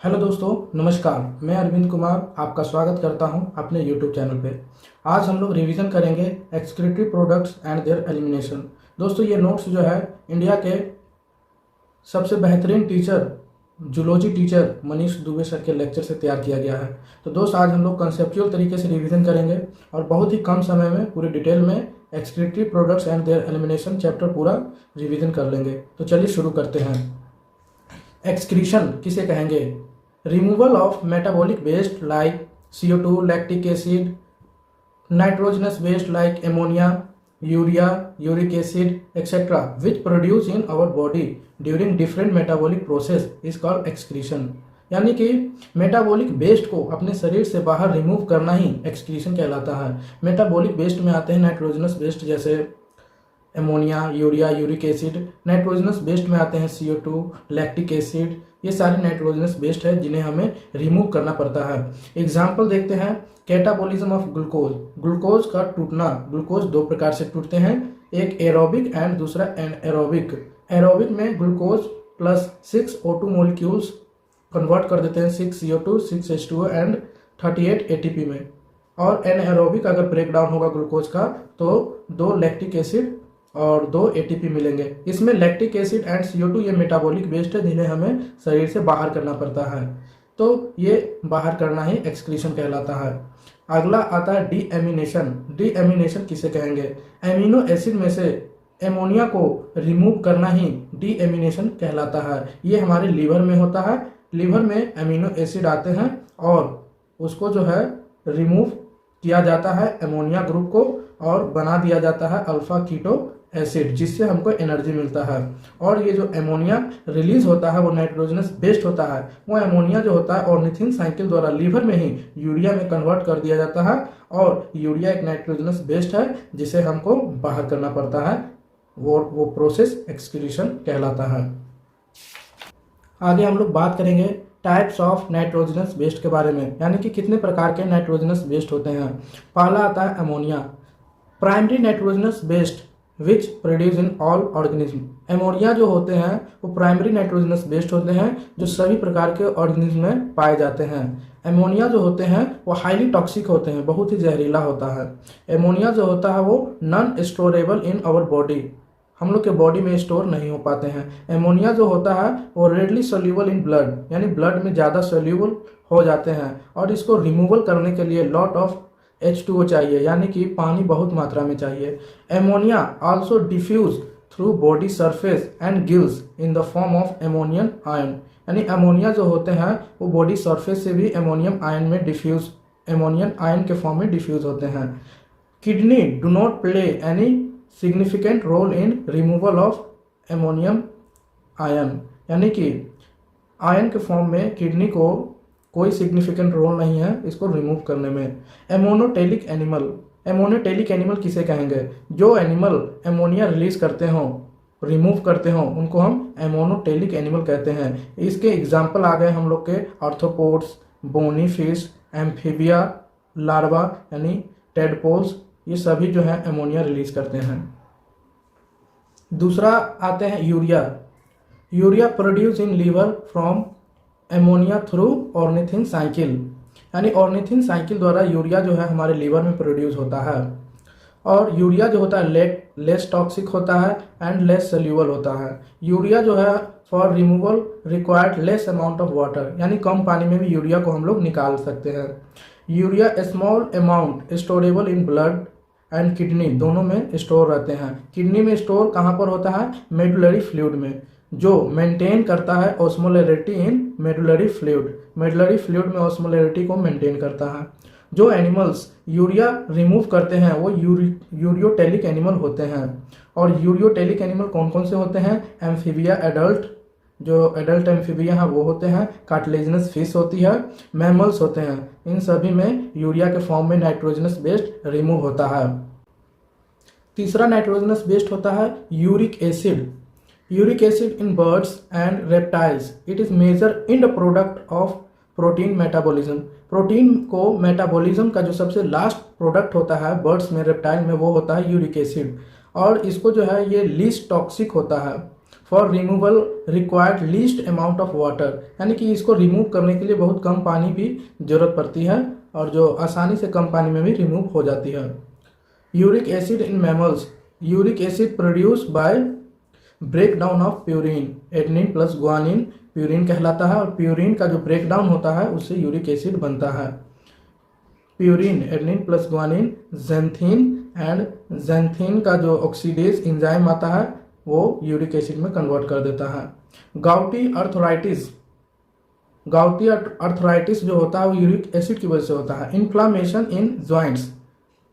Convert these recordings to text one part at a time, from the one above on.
Hello दोस्तों, नमस्कार। मैं अरविंद कुमार आपका स्वागत करता हूं अपने यूट्यूब चैनल पे। आज हम लोग रिवीजन करेंगे excretory products and there elimination. दोस्तों, ये नोट्स जो है इंडिया के सबसे बेहतरीन teacher, zoology teacher Manish Dubey sir के लेक्चर से तैयार किया गया है। तो दोस्त, आज हम लोग कंसेप्चुअल तरीके से रिवीजन करेंगे और बहुत ही कम समय में पूरी डिटेल में excretory products and there elimination chapter पूरा रिवीजन कर लेंगे। तो चलिए शुरू करते हैं। एक्सक्रीशन किसे कहेंगे? Removal of metabolic waste like CO2, lactic acid, nitrogenous waste like ammonia, urea, uric acid etcetera which produce in our body during different metabolic process is called excretion. यानी कि मेटाबॉलिक वेस्ट को अपने शरीर से बाहर remove करना ही excretion कहलाता है। मेटाबॉलिक वेस्ट में आते हैं नाइट्रोजनस वेस्ट जैसे ammonia, urea, uric acid. Nitrogenous waste में आते हैं CO2, लैक्टिक एसिड। ये सारे नाइट्रोजनस वेस्ट है जिन्हें हमें रिमूव करना पड़ता है। एग्जाम्पल देखते हैं। कैटाबॉलिज्म ऑफ ग्लूकोज, ग्लूकोज का टूटना। ग्लूकोज दो प्रकार से टूटते हैं, एक एरोबिक एंड दूसरा एनाएरोबिक। एरोबिक में glucose plus 6 O2 molecules convert कर देते हैं 6 CO2, 6 H2O एंड 38 ATP में। और एनाएरोबिक अगर ब्रेक डाउन होगा ग्लूकोज का तो 2 लैक्टिक एसिड और 2 ATP मिलेंगे। इसमें लैक्टिक एसिड एंड CO2 ये मेटाबॉलिक वेस्ट है जिन्हें हमें शरीर से बाहर करना पड़ता है। तो ये बाहर करना ही एक्सक्रीशन कहलाता है। अगला आता है डीएमिनेशन। डीएमिनेशन किसे कहेंगे? एमिनो एसिड में से एमोनिया को रिमूव करना ही डीएमिनेशन कहलाता है। ये हमारे लीवर में होता है। लीवर में एमिनो एसिड आते हैं और उसको जो है रिमूव किया जाता है एमोनिया ग्रुप को और बना दिया जाता है अल्फा कीटो एसिड, जिससे हमको एनर्जी मिलता है। और ये जो एमोनिया रिलीज होता है वो नाइट्रोजनस बेस्ड होता है। वो एमोनिया जो होता है ऑर्निथिन साइकिल द्वारा लीवर में ही यूरिया में कन्वर्ट कर दिया जाता है और यूरिया एक नाइट्रोजनस बेस्ड है जिसे हमको बाहर करना पड़ता है। वो प्रोसेस एक्सक्रीशन कहलाता है। आगे हम लोग बात करेंगे टाइप्स ऑफ नाइट्रोजनस बेस्ड के बारे में, यानी कि कितने प्रकार के नाइट्रोजनस बेस्ड होते हैं। पहला आता है ammonia. Primary nitrogenous based which produce in all organism. Ammonia जो होते हैं वो प्राइमरी नाइट्रोजनस बेस्ड होते हैं जो सभी प्रकार के ऑर्गेनिज्म में पाए जाते हैं। एमोनिया जो होते हैं वो हाईली टॉक्सिक होते हैं, बहुत ही जहरीला होता है। एमोनिया जो होता है वो non storable in our body, हम लोग के बॉडी में स्टोर नहीं हो पाते हैं। एमोनिया जो होता है वो रेडली सोल्यूबल इन ब्लड, यानी ब्लड में ज़्यादा सोल्यूबल हो जाते हैं और इसको रिमूवल करने के लिए लॉट ऑफ H2O चाहिए, यानी कि पानी बहुत मात्रा में चाहिए। Ammonia also diffuse through body surface and gills in the form of ammonium ion, यानी एमोनिया जो होते हैं वो बॉडी सरफेस से भी एमोनियम आयन में डिफ्यूज, एमोनियम आयन के फॉर्म में डिफ्यूज होते हैं। Kidney do not play any significant role in removal of ammonium ion, यानी कि आयन के फॉर्म में किडनी को कोई सिग्निफिकेंट रोल नहीं है इसको रिमूव करने में। एमोनोटेलिक एनिमल। एमोनोटेलिक एनिमल किसे कहेंगे? जो एनिमल एमोनिया रिलीज करते हों, रिमूव करते हों, उनको हम एमोनोटेलिक एनिमल कहते हैं। इसके एग्जाम्पल आ गए हम लोग के arthropods, bony fish, amphibia, larva यानी टेडपोल्स, ये सभी जो है एमोनिया रिलीज करते हैं। दूसरा आते हैं urea. Urea produce in liver from ammonia through ornithine cycle, यानी ऑर्निथिन साइकिल द्वारा यूरिया जो है हमारे लीवर में प्रोड्यूस होता है। और यूरिया जो होता है लेस टॉक्सिक होता है एंड लेस सोल्यूबल होता है। यूरिया जो है for removal required less amount of water, यानी कम पानी में भी यूरिया को हम लोग निकाल सकते हैं। Urea small amount storable in blood and kidney, दोनों में स्टोर रहते हैं। किडनी में स्टोर कहाँ पर होता है? मेडुलरी फ्लूइड में, जो मेंटेन करता है ऑस्मोलैरिटी इन मेडुलरी फ्लूइड। मेडुलरी फ्लूइड में ऑस्मोलैरिटी को मेंटेन करता है। जो एनिमल्स यूरिया रिमूव करते हैं वो यूरियोटेलिक एनिमल होते हैं। और यूरियोटेलिक एनिमल कौन कौन से होते हैं? एम्फीबिया एडल्ट, जो एडल्ट एम्फीबिया हैं वो होते हैं। कार्टिलेजिनस फिश होती है, मैमल्स होते हैं। इन सभी में यूरिया के फॉर्म में नाइट्रोजनस बेस्ड रिमूव होता है। तीसरा नाइट्रोजनस बेस्ड होता है uric acid. Uric acid in birds and reptiles, it is major in the product of protein metabolism. Protein को मेटाबॉलिज्म का जो सबसे लास्ट प्रोडक्ट होता है बर्ड्स में, रेप्टाइल में, वो होता है यूरिक एसिड। और इसको जो है ये लीस्ट टॉक्सिक होता है। For removal required least amount of water, यानी कि इसको रिमूव करने के लिए बहुत कम पानी की जरूरत पड़ती है और जो आसानी से कम पानी में भी रिमूव हो जाती है। Uric acid in mammals, uric acid produce by break down of purine, adenine plus guanine purine कहलाता है और प्यूरिन का जो ब्रेक डाउन होता है उससे यूरिक एसिड बनता है। Purine adenine plus guanine xanthine and xanthine का जो ऑक्सीडेज एंजाइम आता है वो यूरिक एसिड में कन्वर्ट कर देता है। गाउटी अर्थराइटिस, गाउटी अर्थराइटिस जो होता है वो यूरिक एसिड की वजह से होता है। Inflammation in joints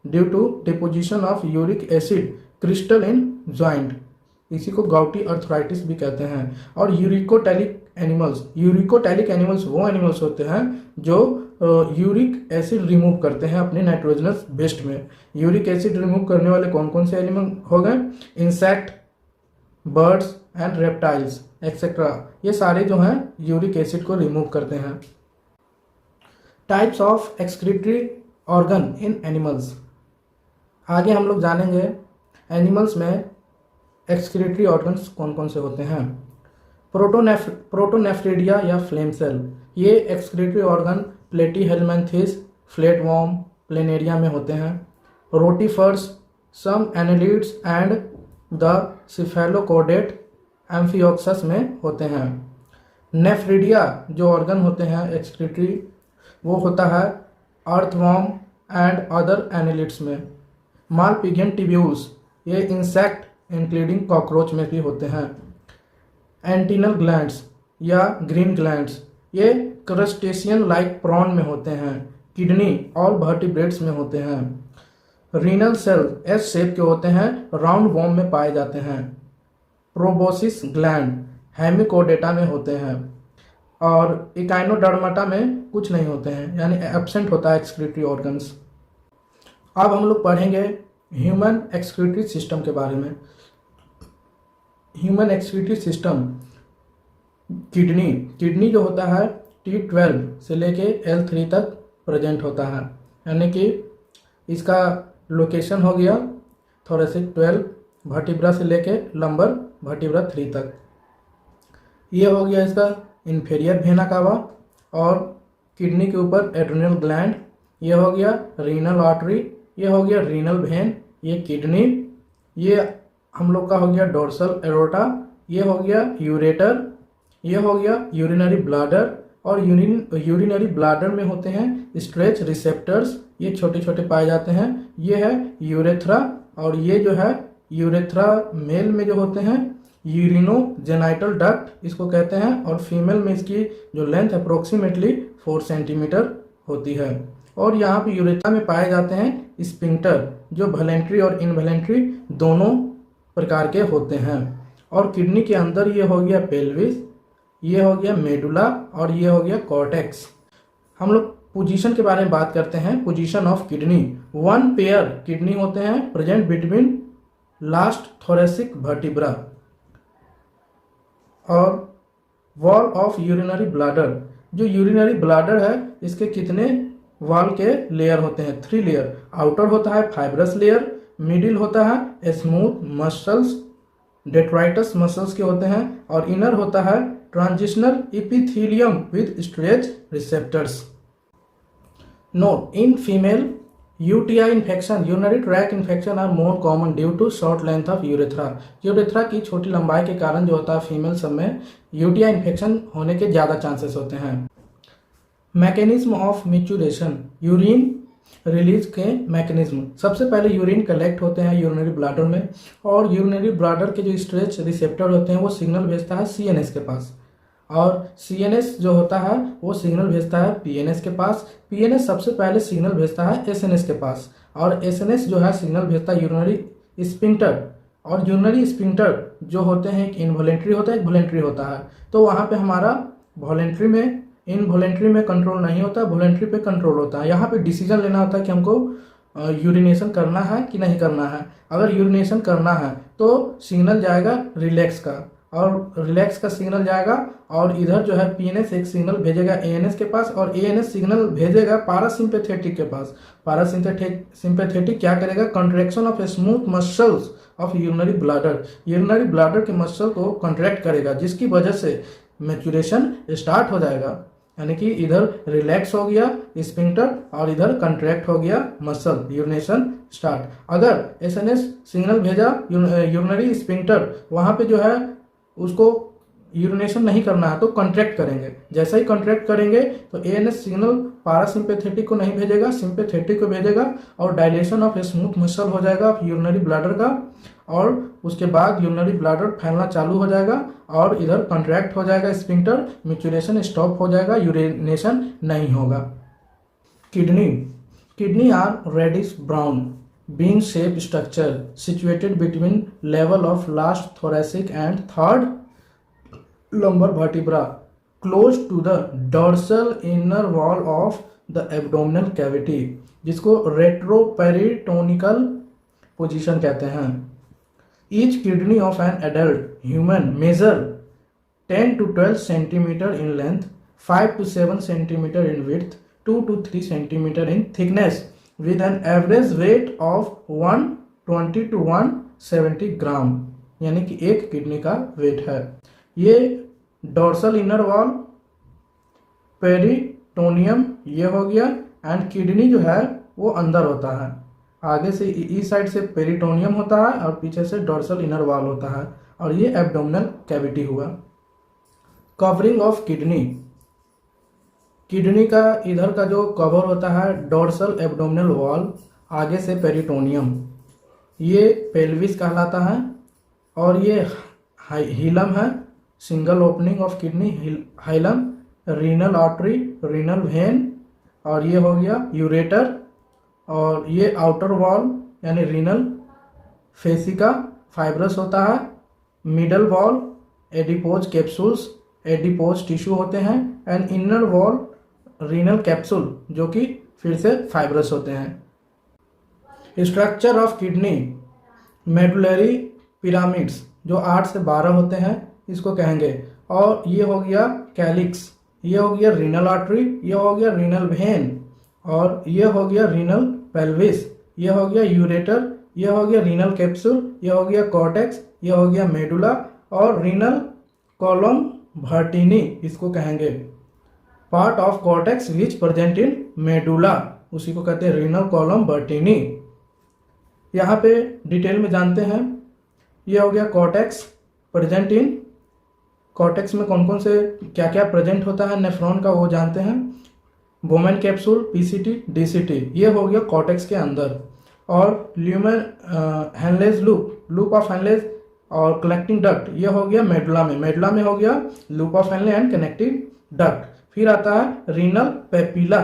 due to deposition of uric acid crystal in joint, इसी को गाउटी अर्थराइटिस भी कहते हैं। और यूरिकोटैलिक एनिमल्स, यूरिकोटैलिक एनिमल्स वो एनिमल्स होते हैं जो यूरिक एसिड रिमूव करते हैं अपने नाइट्रोजनस वेस्ट में। यूरिक एसिड रिमूव करने वाले कौन कौन से एनिमल हो गए? Insect, birds and reptiles etcetera, ये सारे जो हैं यूरिक एसिड को रिमूव करते हैं। Types of excretory organ in animals, आगे हम लोग जानेंगे एनिमल्स में एक्सक्रीटरी ऑर्गन्स कौन कौन से होते हैं। प्रोटोनेफ्रिडिया या फ्लेम सेल, ये excretory organ platyhelminthes, flatworm, planaria में होते हैं। Rotifers, some annelids and the cephalochordate amphioxus में होते हैं। नेफ्रिडिया जो ऑर्गन होते हैं एक्सक्रीटरी वो होता है अर्थवर्म एंड अदर एनालिड्स में। मालपिजियन ट्यूब्यूल्स, ये इंसेक्ट इंक्लूडिंग कॉकरोच में भी होते हैं। एंटीनल ग्लैंड्स या ग्रीन ग्लैंड्स, ये क्रस्टेशियन लाइक प्रॉन में होते हैं। किडनी ऑल वर्टिब्रेट्स में होते हैं। रीनल सेल एस शेप के होते हैं, राउंड वॉर्म में पाए जाते हैं। प्रोबोसिस ग्लैंड हेमिकोडेटा में होते हैं और इकाइनोडर्माटा में कुछ नहीं होते हैं, यानी एब्सेंट होता है एक्सक्रीटरी ऑर्गन्स। अब हम लोग पढ़ेंगे ह्यूमन एक्सक्रीटरी सिस्टम के बारे में। ह्यूमन एक्सक्रीटरी सिस्टम, किडनी जो होता है T12 से लेके L3 तक प्रेजेंट होता है, यानी कि इसका लोकेशन हो गया थोरेसिक 12 वर्टिब्रा से लेके लंबर वर्टिब्रा 3 तक। ये हो गया इसका इंफीरियर वेना कावा और किडनी के ऊपर एड्रिनल ग्लैंड, ये हो गया रीनल आर्टरी, ये हो गया रीनल वेन, ये किडनी, ये हम लोग का हो गया डोर्सल एरोटा, ये हो गया यूरेटर, ये हो गया यूरिनरी ब्लाडर और यूरिनरी ब्लाडर में होते हैं स्ट्रेच रिसेप्टर्स, ये छोटे छोटे पाए जाते हैं। ये है यूरेथ्रा और ये जो है यूरेथ्रा मेल में जो होते हैं यूरिनोजेनाइटल डक्ट इसको कहते हैं और फीमेल में इसकी जो लेंथ अप्रोक्सीमेटली 4 सेंटीमीटर होती है। और यहाँ पे यूरेथ्रा में पाए जाते हैं स्पिंक्टर जो वॉलेंट्री और इनवॉलेंट्री दोनों प्रकार के होते हैं। और किडनी के अंदर ये हो गया पेल्विस, ये हो गया मेडुला और ये हो गया कॉर्टेक्स। हम लोग पोजीशन के बारे में बात करते हैं। Position of kidney, 1 pair kidney होते हैं present between last thoracic vertebra. और वॉल ऑफ यूरिनरी ब्लाडर, जो यूरिनरी ब्लाडर है इसके कितने वॉल के लेयर होते हैं? 3 लेयर। आउटर होता है फाइब्रस लेयर, मिडिल होता है स्मूथ मसल्स डेट्राइटस मसल्स के होते हैं और इनर होता है transitional epithelium with stretch receptors. Note, in female UTI infection, urinary tract infection are more common due to short length of urethra. Urethra की छोटी लंबाई के कारण जो होता है फीमेल सब में यूटीआई इन्फेक्शन होने के ज़्यादा चांसेस होते हैं। Mechanism of maturation, urine release के मैकेनिज्म, सबसे पहले यूरिन कलेक्ट होते हैं यूरिनरी ब्लाडर में और यूरिनरी ब्लाडर के जो स्ट्रेच रिसेप्टर होते हैं वो सिग्नल भेजता है सीएनएस के पास और सीएनएस जो होता है वो सिग्नल भेजता है पीएनएस के पास। पीएनएस सबसे पहले सिग्नल भेजता है एसएनएस के पास और एसएनएस जो है सिग्नल भेजता है यूरिनरी स्पिंक्टर। और यूरिनरी स्पिंक्टर जो होते हैं एक इनवॉलेंट्री होता है एक वॉलेंट्री होता है। तो वहाँ पे हमारा वॉलेंट्री में इनवॉलेंट्री में कंट्रोल नहीं होता, वॉलेंट्री पे कंट्रोल होता है। यहाँ पे डिसीजन लेना होता है कि हमको यूरिनेशन करना है कि नहीं करना है। अगर यूरिनेशन करना है तो सिग्नल जाएगा रिलैक्स का और रिलैक्स का सिग्नल जाएगा और इधर जो है पीएनएस एक सिग्नल भेजेगा एएनएस के पास और एएनएस सिग्नल भेजेगा पारासिम्पैथेटिक के पास। पारासिम्पैथेटिक क्या करेगा, contraction of smooth muscles of urinary bladder, urinary bladder के मसल को कंट्रैक्ट करेगा, जिसकी वजह से मैच्यूरेशन स्टार्ट हो जाएगा। यानी कि इधर रिलैक्स हो गया स्फिंक्टर और इधर कंट्रैक्ट हो गया मसल, यूरिनेशन स्टार्ट। अगर एसएनएस सिग्नल भेजा यूरिनरी स्फिंक्टर, वहां पे जो है उसको यूरिनेशन नहीं करना है तो कंट्रैक्ट करेंगे। जैसा ही कंट्रैक्ट करेंगे तो एएनएस सिग्नल पारासिम्पैथेटिक को नहीं भेजेगा, सिंपैथेटिक को भेजेगा और डायलेशन ऑफ स्मूथ मसल हो जाएगा यूरिनरी ब्लैडर का, और उसके बाद यूरिनरी ब्लैडर फैलना चालू हो जाएगा और इधर कंट्रैक्ट हो जाएगा स्फिंक्टर, मैच्यूरेशन स्टॉप हो जाएगा, यूरिनेशन नहीं होगा। Kidney are reddish brown bean shaped structure situated between level of last thoracic and third lumbar vertebra close to the dorsal inner wall of the abdominal cavity, जिसको रेट्रोपेरिटोनिकल position कहते हैं। Each kidney of an adult human measure 10 to 12 centimeter in length, 5 to 7 centimeter in width, 2 to 3 centimeter in thickness, with an average weight of 120 to 170 ग्राम, यानी कि एक kidney का wait है। ये dorsal inner wall, peritoneum ये हो गया, and kidney जो है वो अंदर होता है, आगे से इस साइड से पेरिटोनियम होता है और पीछे से डोर्सल इनर वॉल होता है, और ये एब्डोमिनल कैविटी हुआ। कवरिंग ऑफ किडनी का इधर का जो कवर होता है डोर्सल एब्डोमिनल वॉल, आगे से पेरिटोनियम, ये पेल्विस कहलाता है, और ये हिलम है, single opening of kidney hilum, renal artery, renal vein, और ये हो गया यूरेटर, और ये आउटर वॉल यानी रीनल फेसिका फाइब्रस होता है, middle wall adipose capsules, adipose tissue होते हैं, and inner wall renal capsule जो कि फिर से फाइब्रस होते हैं। Structure of kidney, medullary pyramids जो 8 से 12 होते हैं इसको कहेंगे, और ये हो गया कैलिक्स, ये हो गया रीनल आर्टरी, ये हो गया रीनल वेन, और ये हो गया रीनल पेल्विस, ये हो गया यूरेटर, ये हो गया रीनल कैप्सूल, ये हो गया कॉर्टेक्स, ये हो गया मेडुला, और रीनल कॉलम वर्टिनी इसको कहेंगे। Part of cortex which present in medulla, उसी को कहते हैं रीनल कॉलम वर्टिनी। यहाँ पे डिटेल में जानते हैं। ये हो गया कॉर्टेक्स प्रेजेंट इन, कॉर्टेक्स में कौन कौन से क्या क्या प्रेजेंट होता है नेफ्रॉन का वो जानते हैं। बोमेन कैप्सूल, पीसीटी, डीसीटी, ये हो गया कॉर्टेक्स के अंदर, और lumen Henle's loop of Henle's और कनेक्टिंग डक्ट, ये हो गया मेडुला में हो गया loop of Henle and connecting duct. फिर आता है रीनल पेपिला,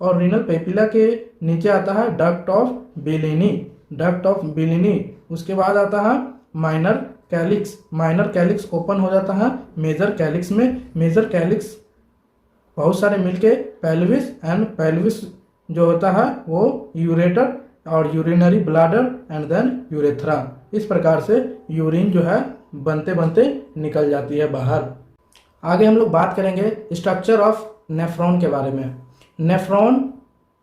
और रीनल पेपिला के नीचे आता है डक्ट ऑफ बिलिनी, उसके बाद आता है माइनर कैलिक्स ओपन हो जाता है मेजर कैलिक्स में, मेजर कैलिक्स बहुत सारे मिलके पेल्विस जो होता है वो यूरेटर और urinary bladder and then urethra. इस प्रकार से यूरिन जो है बनते बनते निकल जाती है बाहर। आगे हम लोग बात करेंगे स्ट्रक्चर ऑफ नेफ्रॉन के बारे में। Nephron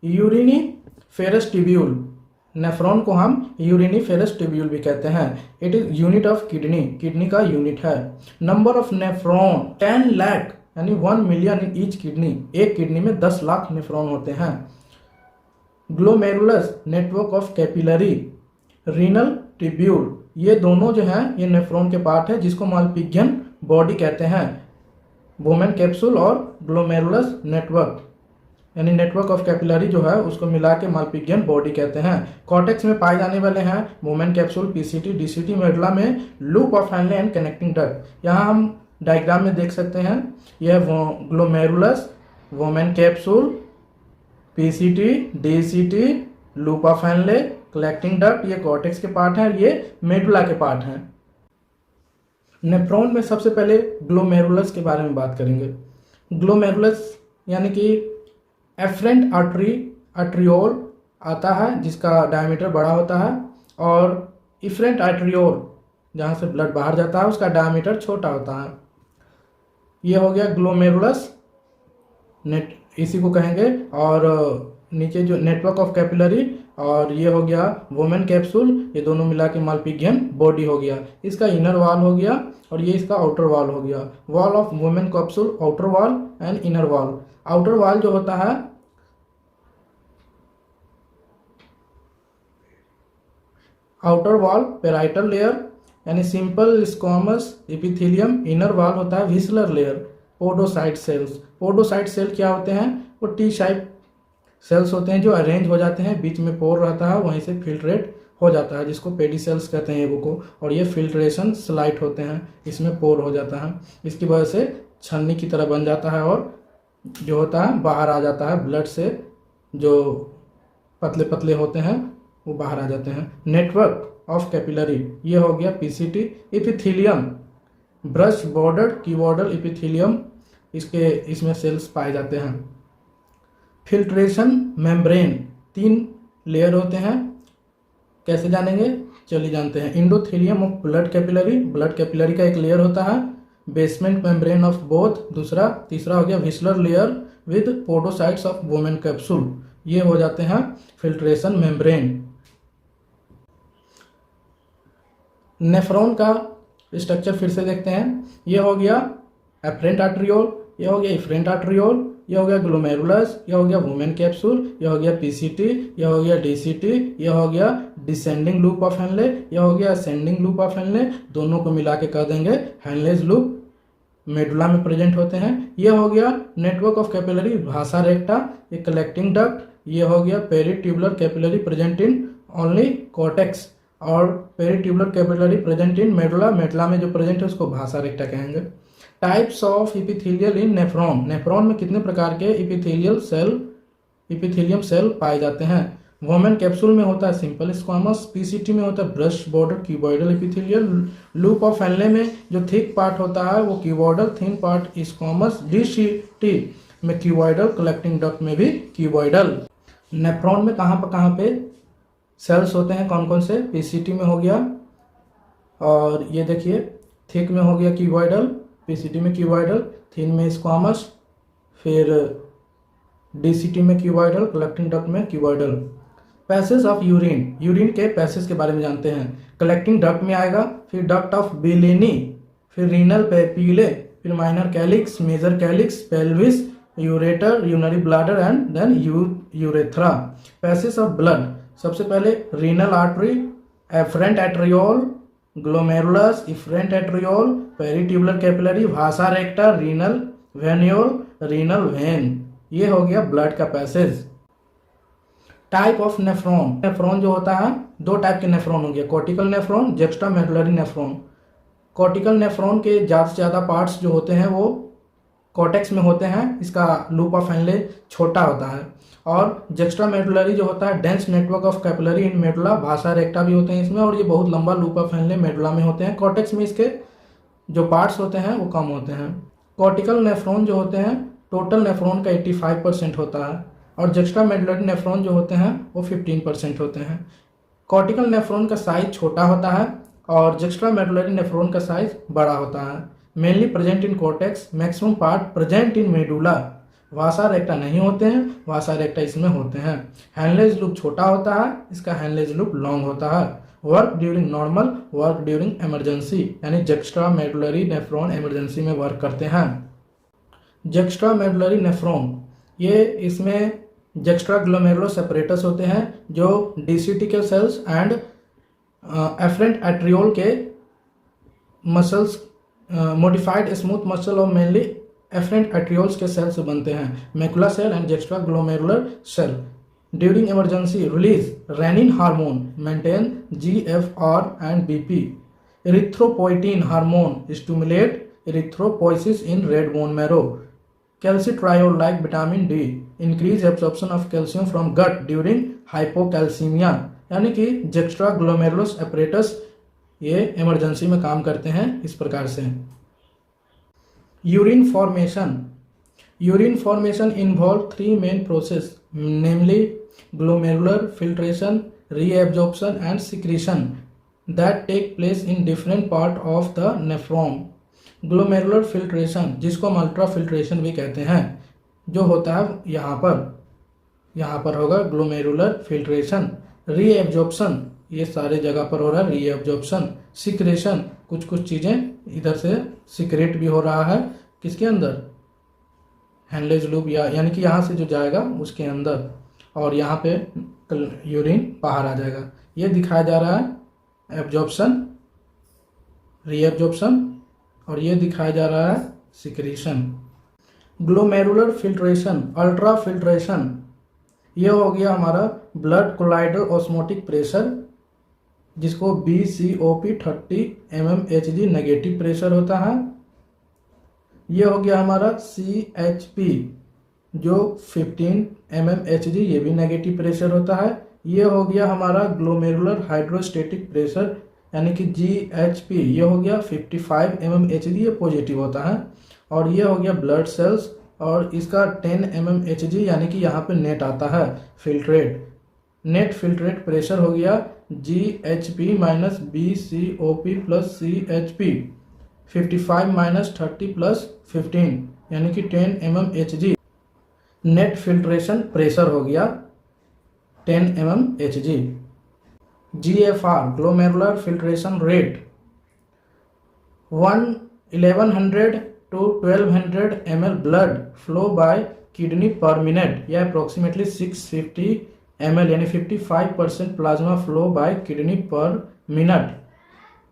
urinary ferrous tubule, nephron को हम यूरिनी फेरस ट्यूब्यूल भी कहते हैं। It is unit of kidney का यूनिट है। नंबर ऑफ नेफ्रॉन 10 लाख यानी 1 मिलियन इन ईच किडनी, एक किडनी में 10 लाख नेफ्रॉन होते हैं। Glomerulus network of capillary, renal tubule, ये दोनों जो हैं ये नेफ्रॉन के पार्ट है जिसको मालपिजियन बॉडी कहते हैं। बोमेन कैप्सूल और ग्लोमेरुलस नेटवर्क यानी नेटवर्क ऑफ कैपिलरी जो है उसको मिला के मालपिजियन बॉडी कहते हैं। कॉर्टेक्स में पाए जाने वाले हैं Bowman capsule, PCT, DCT, medulla में loop of Henle and connecting duct. यहाँ हम डायग्राम में देख सकते हैं, यह glomerulus, Bowman capsule, PCT, DCT, loop of Henle, collecting duct, ये कॉर्टेक्स के पार्ट हैं, ये मेडुला के पार्ट हैं। नेफ्रॉन में सबसे पहले ग्लोमेरुलस के बारे में बात करेंगे। ग्लोमेरुलस यानी कि एफरेंट आर्ट्रियोल आता है जिसका डायमीटर बड़ा होता है, और इफरेंट आर्ट्रियोल जहाँ से ब्लड बाहर जाता है उसका डायमीटर छोटा होता है। ये हो गया ग्लोमेरुलस नेट, इसी को कहेंगे। और नीचे जो नेटवर्क ऑफ कैपिलरी, और ये हो गया वोमेन कैप्सूल, ये दोनों मिला के मालपिगियन बॉडी हो गया। इसका इनर वॉल हो गया और ये इसका आउटर वॉल हो गया। Wall of Bowman capsule, outer wall and inner wall. Outer wall जो होता है, आउटर वॉल पेराइटल लेयर यानी simple squamous epithelium. Inner wall होता है visceral layer, podocyte cells. Podocyte cell क्या होते हैं? वो टी शाइप सेल्स होते हैं जो अरेंज हो जाते हैं, बीच में पोर रहता है, वहीं से फिल्ट्रेट हो जाता है, जिसको पेडी सेल्स कहते हैं एगो को। और ये फिल्ट्रेशन स्लाइट होते हैं, इसमें पोर हो जाता है, इसकी वजह से छन्नी की तरह बन जाता है और जो होता है बाहर आ जाता है। ब्लड से जो पतले पतले होते हैं वो बाहर आ जाते हैं। नेटवर्क ऑफ कैपिलरी, ये हो गया PCT. Epithelium, brush border cuboidal epithelium, इसमें सेल्स पाए जाते हैं। फिल्ट्रेशन मेम्ब्रेन, 3 लेयर होते हैं, कैसे जानेंगे? चलिए जानते हैं। Endothelium of blood capillary, blood capillary का एक लेयर होता है। बेसमेंट मेम्ब्रेन ऑफ बोथ, दूसरा। तीसरा हो गया whistler layer with podocytes of Bowman capsule, ये हो जाते हैं फिल्ट्रेशन मेम्ब्रेन। नेफ्रॉन का स्ट्रक्चर फिर से देखते हैं। ये हो गया एफरेंट आर्टरियोल, ये हो गया इफरेंट आर्टरियोल, ये हो गया ग्लोमेरुलस, ये हो गया वुमेन कैप्सूल, ये हो गया पीसीटी, ये हो गया डीसीटी, ये हो गया डिसेंडिंग लूप ऑफ हेनले, ये हो गया असेंडिंग लूप ऑफ हेनले। दोनों को मिला के कह देंगे हेनलेज लूप, मेडुला में प्रेजेंट होते हैं। ये हो गया नेटवर्क ऑफ कैपिलरी भासा रेक्टा, ये कलेक्टिंग डक्ट। ये हो गया peritubular capillary present in only cortex, और peritubular capillary present in medulla, medulla में जो प्रेजेंट है उसको भासा रेक्टा कहेंगे। Types of epithelial in nephron, nephron में कितने प्रकार के इपिथेलियम सेल पाए जाते हैं? वोमेन कैप्सूल में होता है सिंपल स्क्वामस, पीसीटी में होता है brush border cuboidal epithelial, loop of Henley में जो थिक पार्ट होता है वो cuboidal, thin part squamous, DCT में क्यूबॉइडल, कलेक्टिंग डक्ट में भी क्यूबॉइडल। नेफ्रॉन में कहाँ पे सेल्स होते हैं, कौन कौन से? पीसीटी में हो गया, और ये देखिए थिक में हो गया क्यूबॉइडल, पीसीटी में क्यूबॉइडल, थिन में स्क्वामस, फिर डीसीटी में क्यूबॉइडल, कलेक्टिंग डक्ट में cuboidal. Passage of urine, urine के पैसेज के बारे में जानते हैं। कलेक्टिंग डक्ट में आएगा, फिर डक्ट ऑफ बिलेनी, फिर रीनल पेपिले, फिर minor calyx, major calyx, pelvis, ureter, urinary bladder and then urethra. Passage of blood, सबसे पहले renal artery, afferent arteriole, glomerulus, efferent arteriole, peritubular capillary, vasa recta, renal venule, renal vein. ये हो गया blood का passage. Type of nephron, nephron जो होता है 2 type के नेफ्रॉन हो गया, cortical nephron, juxtamedullary nephron. Cortical nephron के ज़्यादा से ज़्यादा पार्ट्स जो होते हैं वो कॉर्टेक्स में होते हैं, इसका लूप ऑफ हेनले छोटा होता है। और जुक्स्टामेडुलरी जो होता है dense network of capillary in medulla, भासा रेक्टा भी होते हैं इसमें, और ये बहुत लंबा लूप ऑफ हेनले मेडुला में होते हैं। कॉर्टेक्स में इसके जो पार्ट्स होते हैं वो कम होते हैं। कॉर्टिकल नेफ्रॉन जो होते हैं टोटल नेफ्रॉन का 85% होता है, और जुक्स्टामेडुलरी नेफ्रॉन जो होते हैं वो 15% होते हैं। कॉर्टिकल नेफ्रॉन का साइज छोटा होता है और जुक्स्टामेडुलरी नेफ्रॉन का साइज बड़ा होता है। Mainly present in cortex, maximum part present in medulla. वासा रेक्टा नहीं होते हैं, वासा रेक्टा इसमें होते हैं। हैंडलेज लूप छोटा होता है, इसका हैंडलेज लूप लॉन्ग होता है। Work during normal, work during emergency, यानी जुक्स्टामेडुलरी नेफ्रॉन इमरजेंसी में वर्क करते हैं। जुक्स्टामेडुलरी नेफ्रॉन, ये इसमें जुक्स्टाग्लोमेरुलस सेपरेटस होते हैं जो डीसीटी के सेल्स एंड एफरेंट एट्रियोल के मसल्स, मॉडिफाइड स्मूथ मसल और मेनली एफरेंट एट्रियोल्स के सेल से बनते हैं। Macula cell and juxtaglomerular cell. During emergency release renin hormone, maintain GFR and BP. Erythropoietin hormone stimulate erythropoiesis in red bone marrow. Calcitriol like vitamin D increase absorption of calcium from gut during hypocalcemia। यानी कि जुक्स्टाग्लोमेरुलस apparatus ये emergency में काम करते हैं इस प्रकार से। Urine formation, urine formation involve 3 main process, namely glomerular filtration, reabsorption and secretion. That take place in different part of the nephron. Glomerular filtration, जिसको हम अल्ट्रा फिल्ट्रेशन भी कहते हैं, जो होता है यहाँ पर होगा ग्लोमेरुलर फिल्ट्रेशन। रीएब्जॉर्प्शन, ये सारे जगह पर हो रहा है रीएब्जॉर्प्शन। सिक्रेशन, कुछ कुछ चीज़ें इधर से सिक्रेट भी हो रहा है, किसके अंदर, हैंडलेज लूप, यानी कि यहाँ से जो जाएगा उसके अंदर, और यहाँ पे यूरिन बाहर आ जाएगा। ये दिखाया जा रहा है एब्जॉर्प्शन, रीएब्जॉर्प्शन, और ये दिखाया जा रहा है secretion. Glomerular filtration, ultra filtration, ये हो गया हमारा ब्लड कोलाइडल ऑस्मोटिक प्रेशर, जिसको BCOP 30 mmHg नेगेटिव प्रेशर होता है। ये हो गया हमारा CHP जो 15 mmHg, ये भी नेगेटिव प्रेशर होता है। ये हो गया हमारा ग्लोमेरुलर हाइड्रोस्टेटिक प्रेशर यानी कि GHP, ये हो गया 55 mmHg, ये पॉजिटिव होता है। और ये हो गया ब्लड सेल्स, और इसका 10 mmHg यानी कि यहाँ पे नेट आता है फिल्ट्रेट, नेट फिल्ट्रेट प्रेशर हो गया GHP minus BCOP plus CHP, 55 minus 30 plus 15 यानी कि 10 mmHg। नेट फिल्ट्रेशन प्रेशर हो गया 10 mmHg। GFR, glomerular filtration rate, 1100 to 1200 ml blood flow by kidney per minute, या अप्रोक्सीमेटली 650 ml यानी 55% प्लाज्मा फ्लो बाय किडनी पर minute.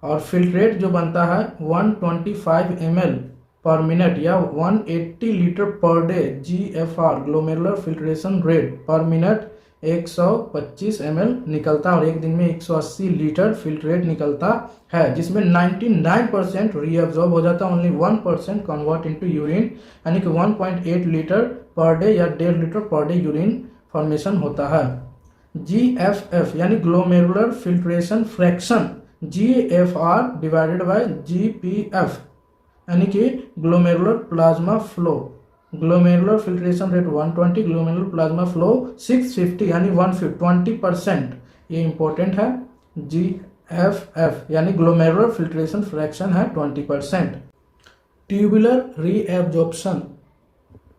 और filtrate जो बनता है 125 ml पर मिनट या 180 litre per day. GFR, glomerular filtration rate, पर मिनट 125 ml निकलता है, और एक दिन में 180 लीटर फिल्ट्रेट निकलता है, जिसमें 99% रीअब्जॉर्ब हो जाता है, ओनली 1% कन्वर्ट इनटू यूरिन, यानी कि 1.8 लीटर पर डे या 1.5 litre per day urine formation होता है। GFF यानी glomerular filtration fraction, GFR divided by GPF यानी कि glomerular plasma flow. Glomerular filtration rate 120, glomerular plasma flow 650 यानी 120%, ये इंपॉर्टेंट है। GFF यानी ग्लोमेरुलर फिल्ट्रेशन फ्रैक्शन है 20%। ट्यूबुलर रीएब्जॉर्प्शन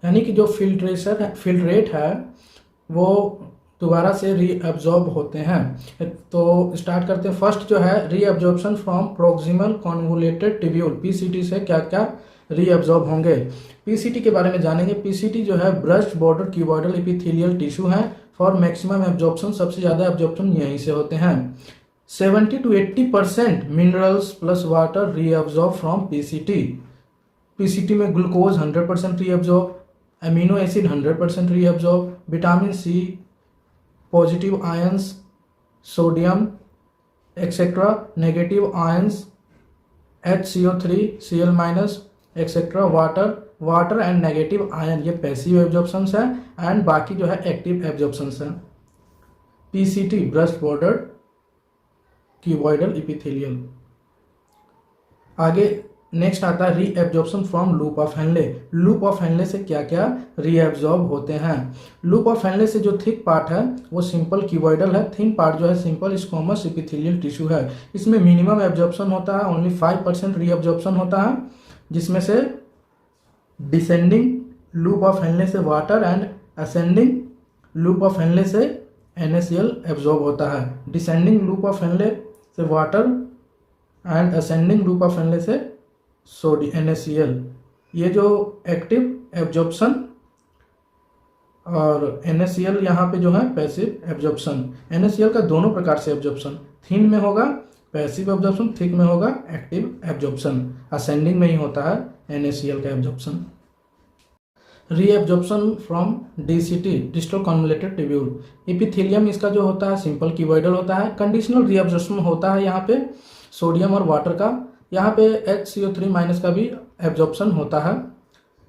यानी कि जो फिल्ट्रेट है वो दोबारा से रीअब्जॉर्ब होते हैं। तो स्टार्ट करते हैं। फर्स्ट जो है reabsorption from proximal convoluted tubule, PCT से क्या क्या रीअब्जॉर्ब होंगे। PCT के बारे में जानेंगे। PCT जो है burst border cuboidal epithelial tissue है। फॉर मैक्सिमम एब्जॉर्प्शन, सबसे ज़्यादा एब्जॉर्प्शन यहीं से होते हैं। 70 to 80% minerals plus water reabsorb from PCT। PCT में glucose 100% reabsorb, amino acid 100% reabsorb, vitamin C, positive ions, sodium etcetera, negative ions HCO3, Cl minus etcetera, water and negative ion, ये passive एब्जॉर्प्शंस है, and बाकी जो है active एब्जॉर्प्शंस है। PCT breast border cuboidal epithelial. आगे next आता है reabsorption from loop of Henley. Loop of Henley से क्या क्या रीएब्जॉर्ब होते हैं। लूप ऑफ हेनले से जो थिक पार्ट है वो सिंपल क्यूबॉइडल है, थिन पार्ट जो है सिंपल स्क्वामस एपिथेलियल टिश्यू है। इसमें मिनिमम एब्जॉर्प्शन होता है, ओनली 5% रीएब्जॉर्प्शन होता है, जिसमें से डिसेंडिंग लूप ऑफ हेनले से water and ascending loop of Henley से NaCl एब्जॉर्ब होता है। डिसेंडिंग लूप ऑफ हेनले से water and ascending loop of Henley से NaCl। ये जो एक्टिव एब्जॉर्प्शन और NaCl यहाँ पे जो है पैसिव एब्जॉर्प्शन। NaCl का दोनों प्रकार से एब्जॉर्प्शन, थिन में होगा पैसिव एब्जॉर्प्शन, थिक में होगा एक्टिव एब्जॉर्प्शन, असेंडिंग में ही होता है NaCl का absorption. Reabsorption from DCT, distal convoluted tubule. Epithelium इसका जो होता है सिंपल क्यूबॉइडल होता है। कंडीशनल रीएब्जॉर्प्शन होता है यहाँ पे सोडियम और वाटर का, यहाँ पे HCO3 माइनस का भी एब्जॉर्प्शन होता है।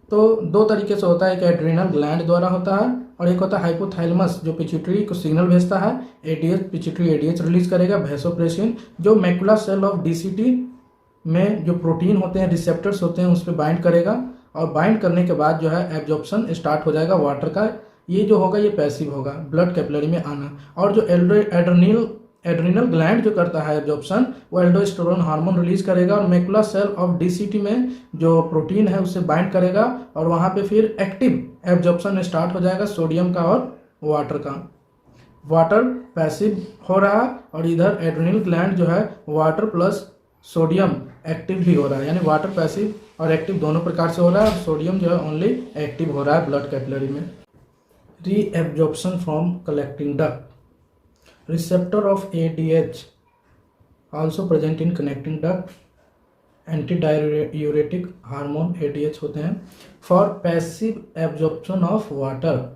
तो दो तरीके से होता है, एक एड्रिनल ग्लैंड द्वारा होता है और एक होता है हाइपोथैलेमस जो पिट्यूटरी को सिग्नल भेजता है, पिट्यूटरी ADH रिलीज करेगा, वैसोप्रेसिन जो मैकुला सेल ऑफ DCT में जो प्रोटीन होते हैं, रिसेप्टर्स होते हैं, उस पर बाइंड करेगा, और बाइंड करने के बाद जो है एब्जॉर्प्शन स्टार्ट हो जाएगा वाटर का। ये जो होगा ये पैसिव होगा, ब्लड कैपिलरी में आना। और जो एड्रेनल एड्रिनल ग्लैंड जो करता है एब्जॉर्प्शन, वो एल्डोस्टेरोन हार्मोन रिलीज करेगा और मैकुला सेल ऑफ डीसीटी में जो प्रोटीन है उससे बाइंड करेगा और वहाँ पे फिर एक्टिव एब्जॉर्प्शन स्टार्ट हो जाएगा सोडियम का और वाटर का। वाटर पैसिव हो रहा है और इधर एड्रिनल ग्लैंड जो है वाटर प्लस सोडियम एक्टिव भी हो रहा है, यानी वाटर पैसिव और एक्टिव दोनों प्रकार से हो रहा है और सोडियम जो है ओनली एक्टिव हो रहा है ब्लड कैपिलरी में। री absorption from collecting duct, receptor of ADH also present in connecting duct, anti diuretic hormone ADH होते हैं for passive absorption of water.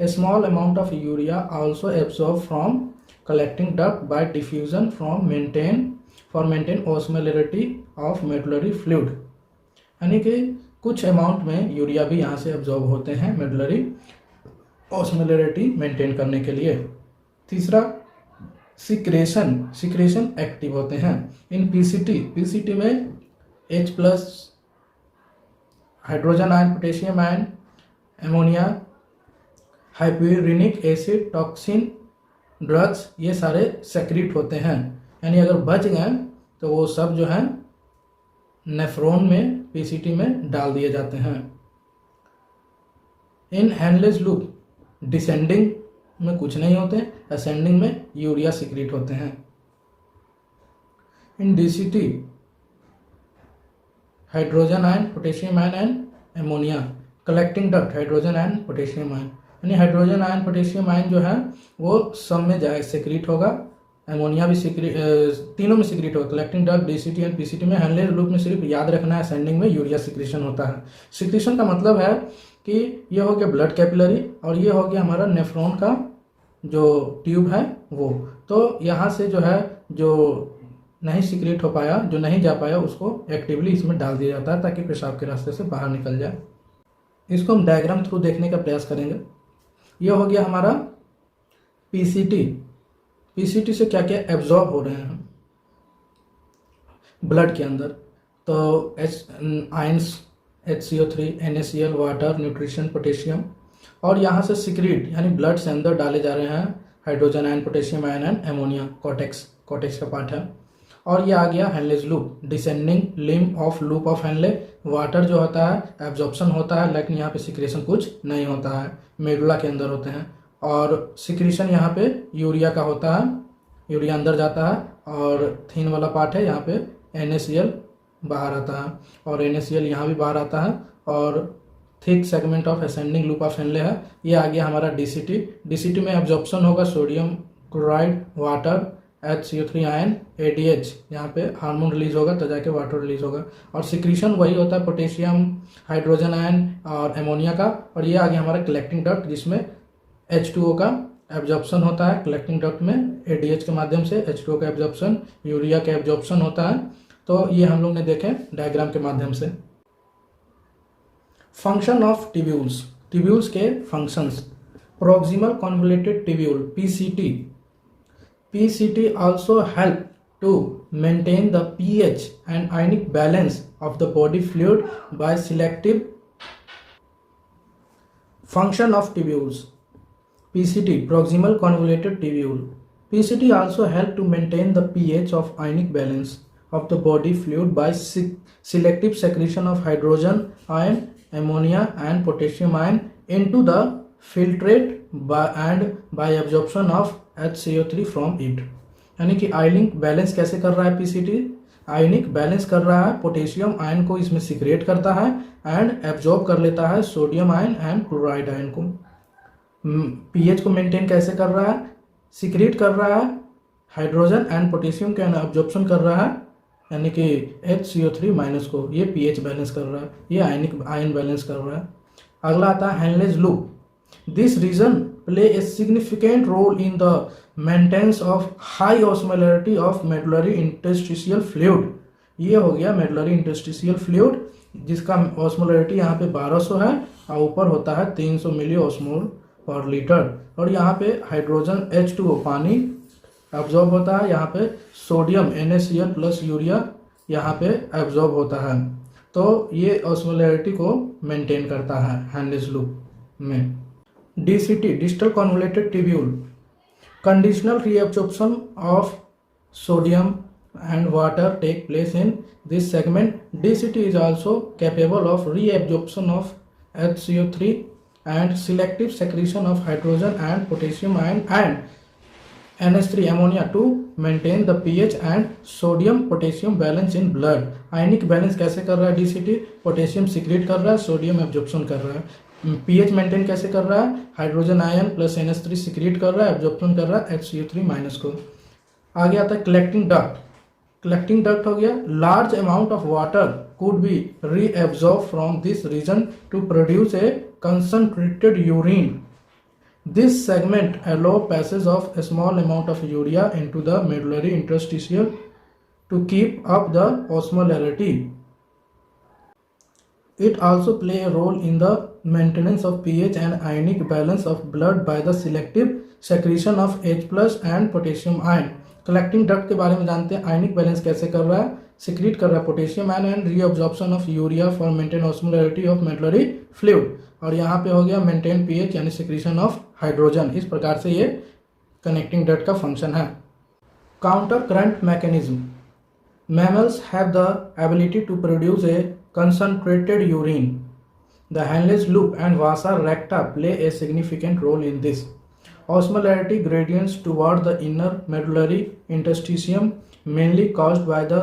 A small amount of urea also absorbed from collecting duct by diffusion for maintain osmolarity of medullary fluid, यानी कि कुछ amount में urea भी यहाँ से absorb होते हैं मेडुलरी ऑस्मोलैरिटी मेंटेन करने के लिए। तीसरा सिक्रेशन एक्टिव होते हैं इन पीसीटी में H+ hydrogen ion, potassium ion, ammonia, hippuric acid, toxin, drugs, ये सारे सेक्रेट होते हैं, यानी अगर बच गए तो वो सब जो है नेफ्रॉन में पीसीटी में डाल दिए जाते हैं। इन हैंडलेस लूप डिसेंडिंग में कुछ नहीं होते, असेंडिंग में यूरिया सिक्रेट होते हैं। In DCT hydrogen ion, potassium ion and ammonia, collecting duct hydrogen ion, potassium ion, यानी हाइड्रोजन आयन पोटेशियम आयन जो है वो सब में जाए सिक्रीट होगा, एमोनिया भी तीनों में सिक्रीट होगा। Collecting duct, DCT and PCT में, हैंडलेस लूप में सिर्फ याद रखना है असेंडिंग में यूरिया सिक्रीशन होता है। सिक्रीशन का मतलब है कि ये हो गया ब्लड कैपिलरी और ये हो गया हमारा नेफ्रॉन का जो ट्यूब है वो। तो यहाँ से जो है जो नहीं सिक्रीट हो पाया, जो नहीं जा पाया, उसको एक्टिवली इसमें डाल दिया जाता है ताकि पेशाब के रास्ते से बाहर निकल जाए। इसको हम डायग्राम थ्रू देखने का प्रयास करेंगे। ये हो गया हमारा पीसीटी से क्या क्या एब्जॉर्ब हो रहे हैं ब्लड के अंदर, तो ions HCO3, NaCl, water, nutrition, potassium, और यहाँ से सिक्रीट यानी ब्लड से अंदर डाले जा रहे हैं hydrogen ion, potassium ion and ammonia, cortex का पार्ट है। और ये आ गया handless loop, descending limb of loop of Henle, water जो होता है एब्जॉर्प्शन होता है लेकिन यहाँ पे सिक्रेशन कुछ नहीं होता है, मेडुला के अंदर होते हैं। और सिक्रेशन यहाँ पे यूरिया का होता है, यूरिया अंदर जाता है और थिन वाला पार्ट है, यहाँ पे NaCl बाहर आता है और NaCl यहाँ भी बाहर आता है और thick segment of ascending loop of Henle है। ये आ गया हमारा डीसीटी में एब्जॉर्प्शन होगा sodium chloride, water, HCO3 ion, ADH, यहाँ पे हार्मोन रिलीज होगा तो जाके वाटर रिलीज होगा। और सिक्रीशन वही होता है पोटेशियम, हाइड्रोजन आयन और एमोनिया का। और ये आ गया हमारा कलेक्टिंग डक्ट जिसमें H2O का एब्जॉर्प्शन होता है, कलेक्टिंग डक्ट में ADH के माध्यम से H2O का एब्जॉर्प्शन, यूरिया का एब्जॉर्प्शन होता है। तो ये हम लोग ने देखे डायग्राम के माध्यम से। फंक्शन ऑफ ट्यूब्यूल्स के functions, proximal convoluted tubule PCT also help to maintain the pH and ionic balance of the body fluid by selective function of tubules. PCT, proximal convoluted tubule. PCT also help to maintain the pH of ionic balance of the body fluid by selective secretion of hydrogen ion, ammonia and potassium ion into the filtrate by absorption of HCO3 from it। यानी कि ionic balance कैसे कर रहा है PCT, ionic balance कर रहा है, potassium ion को इसमें सिक्रेट करता है एंड एब्जॉर्ब कर लेता है sodium ion and chloride ion को। पीएच को मेंटेन कैसे कर रहा है, सिक्रेट कर रहा है हाइड्रोजन एंड पोटेशियम का एब्जॉर्प्शन कर रहा है, यानी कि HCO3- को, ये पीएच बैलेंस कर रहा है, ये आयन बैलेंस कर रहा है। अगला आता है Henle's loop. This region play a significant role in the maintenance of high osmolarity of medullary interstitial fluid। ये हो गया medullary interstitial fluid जिसका osmolarity यहाँ पे 1200 है और ऊपर होता है 300 मिली osmol पर लीटर। और यहाँ पे हाइड्रोजन H2O पानी एब्जॉर्ब होता है, यहाँ पे सोडियम NaCl प्लस यूरिया यहाँ पे एब्जॉर्ब होता है। तो ये osmolarity को मेंटेन करता है हैंडलेस लूप में। DCT, distal convoluted tubule. Conditional reabsorption of sodium and water take place in this segment. DCT is also capable of reabsorption of HCO3 and selective secretion of hydrogen and potassium ion and NH3 ammonia to maintain the pH and sodium potassium balance in blood. Ionic balance कैसे कर रहा है DCT? Potassium secrete कर रहा है, sodium absorption कर रहा है। पीएच मेंटेन कैसे कर रहा है? Hydrogen ion plus NH3 secrete कर रहा है, एब्जॉर्प्शन कर रहा है HCO3 माइनस को। आगे आता है कलेक्टिंग डक्ट। कलेक्टिंग डक्ट हो गया, large amount of water could be reabsorbed from this region to produce a concentrated urine. This segment allows passage of a small amount of urea into the medullary interstitium to keep up the osmolarity. It also plays a role in the maintenance of pH and ionic balance of blood by the selective secretion of H+ and potassium ion. Collecting duct के बारे में जानते हैं, ionic balance कैसे कर रहा है, secrete कर रहा है potassium ion and reabsorption of urea for maintain osmolarity of medullary fluid. और यहाँ पे हो गया मेंटेन पीएच यानी सिक्रीशन ऑफ हाइड्रोजन। इस प्रकार से ये कनेक्टिंग डक्ट का फंक्शन है। Counter current mechanism. Mammals have the ability to produce a concentrated urine. The Henle's loop and vasa recta play a significant role in this. Osmolarity gradients toward the inner medullary interstitium mainly caused by the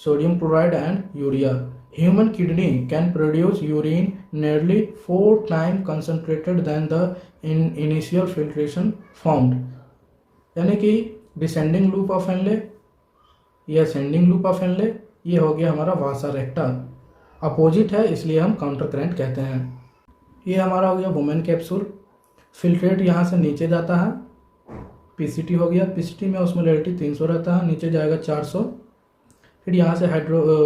sodium chloride and urea. Human kidney can produce urine nearly 4 times concentrated than the initial filtration formed. यानी कि descending loop of Henley या ascending loop of Henley, ये हो गया हमारा वासा रेक्टा। Opposite है इसलिए हम काउंटर करंट कहते हैं। ये हमारा हो गया वुमेन कैप्सूल। फिल्ट्रेट यहाँ से नीचे जाता है, पीसीटी हो गया। पीसीटी में ऑस्मोलैरिटी 300 रहता है, नीचे जाएगा 400। फिर यहाँ से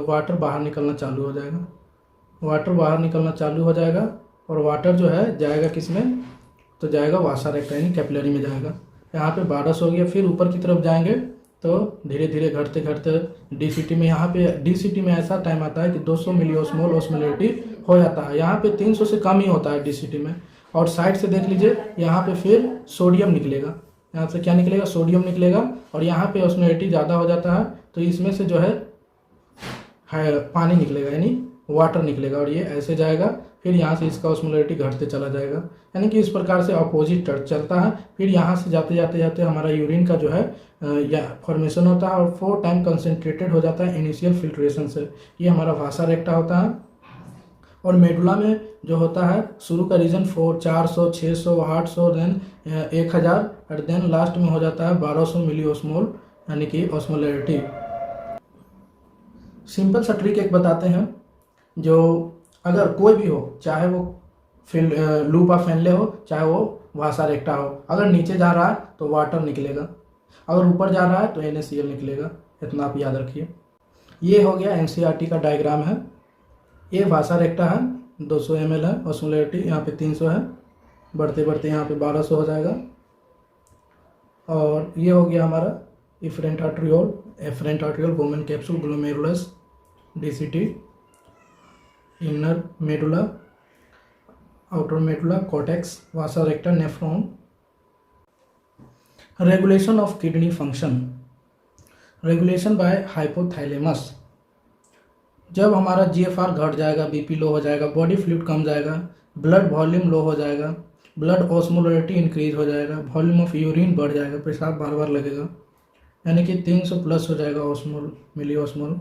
वाटर बाहर निकलना चालू हो जाएगा। वाटर बाहर निकलना चालू हो जाएगा और वाटर जो है जाएगा किस में, तो जाएगा वासा रेक्टा यानी कैपिलरी में जाएगा। यहाँ पे 1200 हो गया। फिर ऊपर की तरफ जाएंगे तो धीरे धीरे घटते घटते डीसीटी में, यहाँ पे डीसीटी में ऐसा टाइम आता है कि 200 मिलीओस्मोल ऑस्मोलैरिटी हो जाता है। यहाँ पे 300 से कम ही होता है डीसीटी में। और साइड से देख लीजिए, यहाँ पे फिर सोडियम निकलेगा। यहाँ से क्या निकलेगा? सोडियम निकलेगा। और यहाँ पे ऑस्मोलैरिटी ज़्यादा हो जाता है तो इसमें से जो है पानी निकलेगा यानी वाटर निकलेगा और ये ऐसे जाएगा। फिर यहाँ से इसका ऑस्मोलैरिटी घटते चला जाएगा, यानी कि इस प्रकार से अपोजिट चलता है। फिर यहाँ से जाते जाते जाते हमारा यूरिन का जो है फॉर्मेशन होता है और 4 टाइम कंसनट्रेटेड हो जाता है इनिशियल फिल्ट्रेशन से। ये हमारा वासा रेक्टा होता है। और मेडुला में जो होता है शुरू का रीजन 400, 600, 800, देन 1000 और देन लास्ट में हो जाता है 1200 मिलीओस्मोल यानी कि ऑस्मोलैरिटी। सिंपल सा ट्रिक एक बताते हैं, जो अगर कोई भी हो, चाहे वो लूप ऑफ हेनले हो चाहे वो वासा रेक्टा हो, अगर नीचे जा रहा है तो वाटर निकलेगा, अगर ऊपर जा रहा है तो NaCl निकलेगा। इतना आप याद रखिए। ये हो गया NCERT का डायग्राम है। ये वासा रेक्टा है, 200 ml है, ऑस्मोलैरिटी यहाँ पे 300 है, बढ़ते बढ़ते यहाँ पे 1200 हो जाएगा। और ये हो गया हमारा एफरेंट आर्ट्रियोल वुमेन capsule glomerulus DCT, inner medulla, outer medulla, cortex, vasa recta, nephron. Regulation of kidney function. Regulation by hypothalamus. जब हमारा GFR घट जाएगा, BP लो हो जाएगा, बॉडी फ्लूइड कम जाएगा, ब्लड वॉल्यूम लो हो जाएगा, ब्लड ऑस्मोलैरिटी इंक्रीज हो जाएगा, वॉल्यूम ऑफ यूरिन बढ़ जाएगा, पेशाब बार बार लगेगा, यानी कि 300 प्लस हो जाएगा मिलीओस्मोल,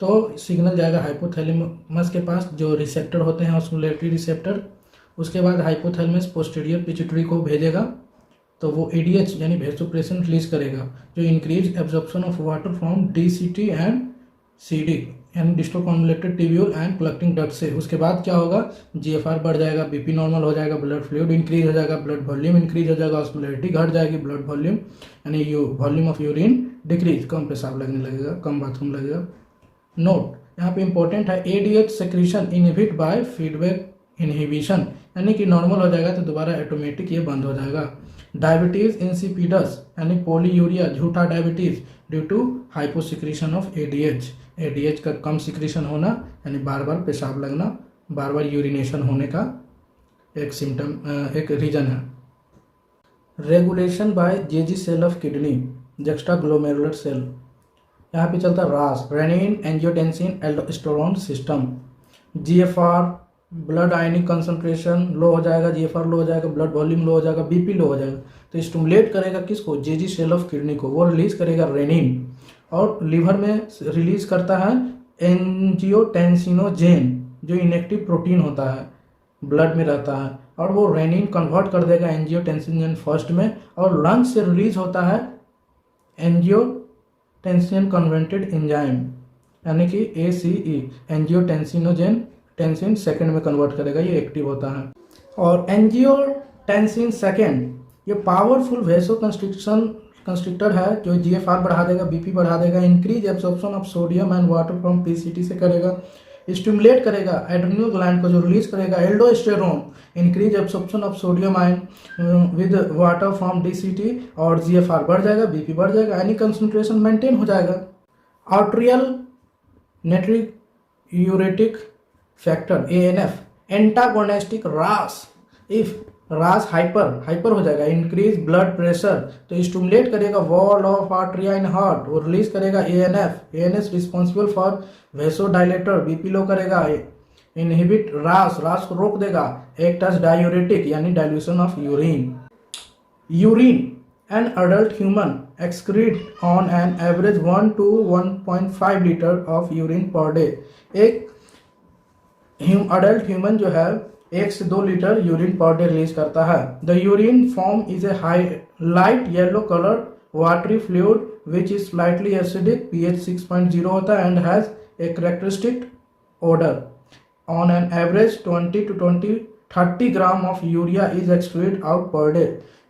तो सिग्नल जाएगा हाइपोथैलेमस के पास, जो रिसेप्टर होते हैं ऑस्मोलैरिटी रिसेप्टर। उसके बाद हाइपोथैलेमस पोस्टीरियर पिट्यूटरी को भेजेगा, तो वो ADH यानी वेसोप्रेसिन रिलीज करेगा, जो increase absorption of water from DCT and CD यानी distal convoluted tubule and collecting duct से। उसके बाद क्या होगा? GFR बढ़ जाएगा, BP नॉर्मल हो जाएगा, ब्लड फ्लूइड इंक्रीज हो जाएगा, ब्लड वॉल्यूम इंक्रीज हो जाएगा, ऑस्मोलैरिटी घट जाएगी, ब्लड वॉल्यूम यानी वॉल्यूम ऑफ यूरिन डिक्रीज, कम पेशाब लगने लगेगा, कम बाथरूम लगेगा। नोट यहाँ पे इंपॉर्टेंट है, ADH secretion inhibit by feedback inhibition, यानी कि नॉर्मल हो जाएगा तो दोबारा ऑटोमेटिक ये बंद हो जाएगा। डायबिटीज इंसिपिडस यानी पोलीयूरिया, झूठा diabetes due to hyposecretion of ADH का कम सिक्रीशन होना यानी बार बार पेशाब लगना, बार बार यूरिनेशन होने का एक सिम्टम, एक रीजन है। Regulation by JG cell of kidney, juxta glomerular cell. यहाँ पे चलता है RAS, renin angiotensin aldosterone system. GFR, blood ionic concentration low हो जाएगा, जीएफआर लो हो जाएगा, ब्लड वॉल्यूम लो हो जाएगा, बीपी लो हो जाएगा। तो स्टिमुलेट करेगा किसको? जेजी सेल ऑफ किडनी को। वो रिलीज करेगा रेनिन, और लीवर में रिलीज करता है एंजियोटेंसिनोजेन, जो इनएक्टिव प्रोटीन होता है, ब्लड में रहता है, और वो रेनिन कन्वर्ट कर देगा एंजियोटेंसिन फर्स्ट में, और लंग से रिलीज होता है एंजियोटेंसिन कन्वर्टेड एंजाइम, यानी कि ACE, एंजियोटेंसिनोजेन टेंसिन सेकेंड में कन्वर्ट करेगा, ये एक्टिव होता है। और एंजियोटेंसिन सेकेंड ये पावरफुल वेसो कंस्ट्रिक्टर है, जो जीएफआर बढ़ा देगा, बीपी बढ़ा देगा, increase absorption of sodium and water from PCT से करेगा, स्टिमुलेट करेगा एड्रेनल ग्लैंड को, जो रिलीज करेगा aldosterone, increase absorption of sodium ion with water from DCT, और जीएफआर बढ़ जाएगा, बीपी बढ़ जाएगा, आयनिक कंसंट्रेशन मेंटेन हो जाएगा। आर्टेरियल नेट्रिक यूरेटिक फैक्टर ANF, एंटागोनिस्टिक रास, इफ रास हाइपर हो जाएगा, इंक्रीज ब्लड प्रेशर, तो स्टिमुलेट करेगा वॉल ऑफ आर्टरिया इन हार्ट, वो रिलीज करेगा ANS responsible for vasodilator, BP low करेगा, इनहिबिट रास को रोक देगा, एक्ट एज डायूरेटिक यानी dilution of urine. An adult human excrete on an average 1 to 1.5 litre of urine per day. एक adult human जो है 1 से 2 litre urine per day release करता है। The urine form is a light yellow colour watery fluid which is slightly acidic, pH 6.0 होता है, and has a characteristic odour. On an average 20 to 30 gram of urea is excrete out per day,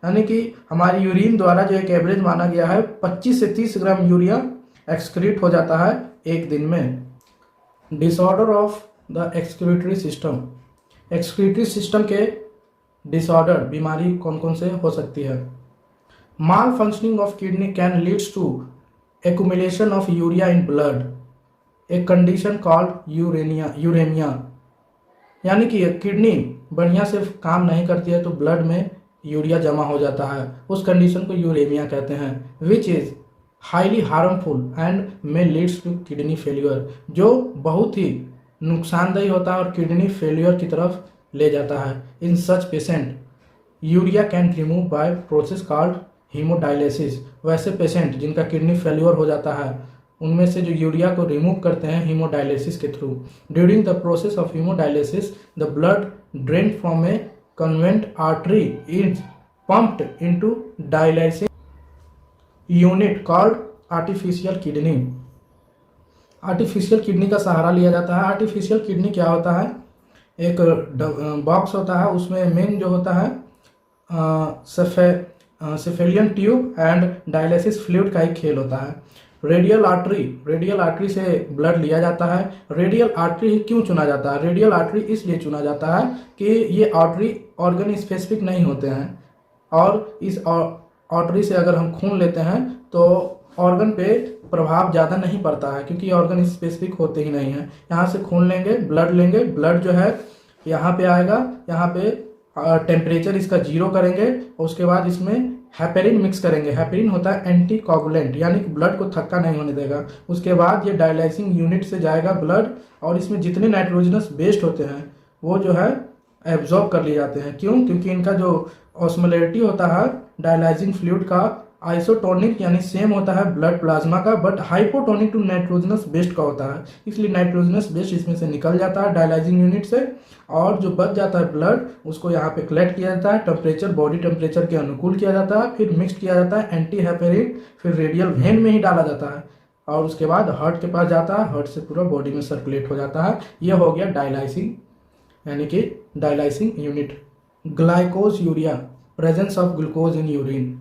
यानी कि हमारी urine द्वारा जो एक average माना गया है 25 से 30 ग्राम यूरिया एक्सक्रीट हो जाता है एक दिन में। Disorder of the excretory system, excretory system के डिसऑर्डर बीमारी कौन कौन से हो सकती है? Malfunctioning of kidney can leads to accumulation of urea in blood, a condition called uraemia, यानी कि किडनी बढ़िया से काम नहीं करती है तो ब्लड में यूरिया जमा हो जाता है, उस कंडीशन को यूरेमिया कहते हैं। Which is highly harmful and may leads to kidney failure, जो बहुत ही नुकसानदेही होता है और किडनी फेल्यूर की तरफ ले जाता है। In such patient urea can remove by process called haemodialysis, वैसे पेशेंट जिनका किडनी फेल्यूर हो जाता है उनमें से जो यूरिया को रिमूव करते हैं हीमोडायलिसिस के through. During the process of haemodialysis the blood drain from A convent artery is pumped into dialysis unit called artificial kidney. Artificial kidney का सहारा लिया जाता है। आर्टिफिशियल किडनी क्या होता है? एक बॉक्स होता है, उसमें मेन जो होता है सेफेलियन ट्यूब एंड डायलिसिस फ्लूइड का एक खेल होता है। रेडियल आर्टरी से ब्लड लिया जाता है। रेडियल आर्टरी क्यों चुना जाता है? रेडियल आर्टरी इसलिए चुना जाता है कि ये आर्टरी ऑर्गन स्पेसिफिक नहीं होते हैं, और इस आर्टरी से अगर हम खून लेते हैं तो ऑर्गन पे प्रभाव ज़्यादा नहीं पड़ता है, क्योंकि ऑर्गन स्पेसिफिक होते ही नहीं हैं। यहाँ से खून लेंगे, ब्लड जो है यहाँ पे आएगा, यहाँ पे टेम्परेचर इसका 0 करेंगे, और उसके बाद इसमें हेपेरिन मिक्स करेंगे। हेपेरिन होता है एंटी कोगुलेंट, यानी कि ब्लड को थक्का नहीं होने देगा। उसके बाद ये डायलाइसिंग यूनिट से जाएगा ब्लड, और इसमें जितने नाइट्रोजनस बेस्ड होते हैं वो जो है एब्जॉर्ब कर लिए जाते हैं। क्यों? क्योंकि इनका जो ऑस्मोलैरिटी होता है डायलाइजिंग फ्लूइड का आइसोटोनिक यानी सेम होता है ब्लड प्लाज्मा का, but hypotonic to nitrogenous based का होता है। इसलिए नाइट्रोजनस बेस्ड इसमें से निकल जाता है डायलाइजिंग यूनिट से, और जो बच जाता है ब्लड उसको यहाँ पे कलेक्ट किया जाता है, टेम्परेचर बॉडी टेम्परेचर के अनुकूल किया जाता है, फिर मिक्स किया जाता है एंटी हेपेरिन, फिर रेडियल वेन में ही डाला जाता है, और उसके बाद हार्ट के पास जाता है, हार्ट से पूरा बॉडी में सर्कुलेट हो जाता है। ये हो गया डायलाइसिंग यानी कि dialysing unit. Glycosuria, presence of glucose in urine.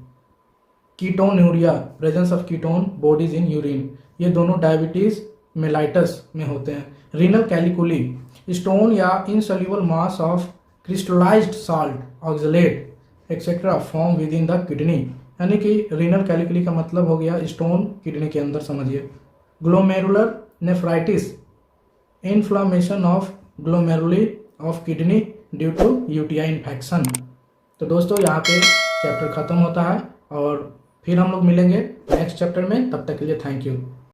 Ketonuria, presence of ketone bodies in urine. ये दोनों डायबिटीज मेलाइटस में होते हैं। रीनल कैलिकुली, स्टोन या insoluble mass of crystallised salt oxalate etcetera form within the kidney, यानी कि renal कैलिकुली का मतलब हो गया स्टोन किडनी के अंदर, समझिए। Glomerular nephritis, inflammation of glomeruli of kidney due to UTI infection. तो दोस्तों यहाँ पे चैप्टर ख़त्म होता है और फिर हम लोग मिलेंगे नेक्स्ट चैप्टर में। तब तक के लिए थैंक यू।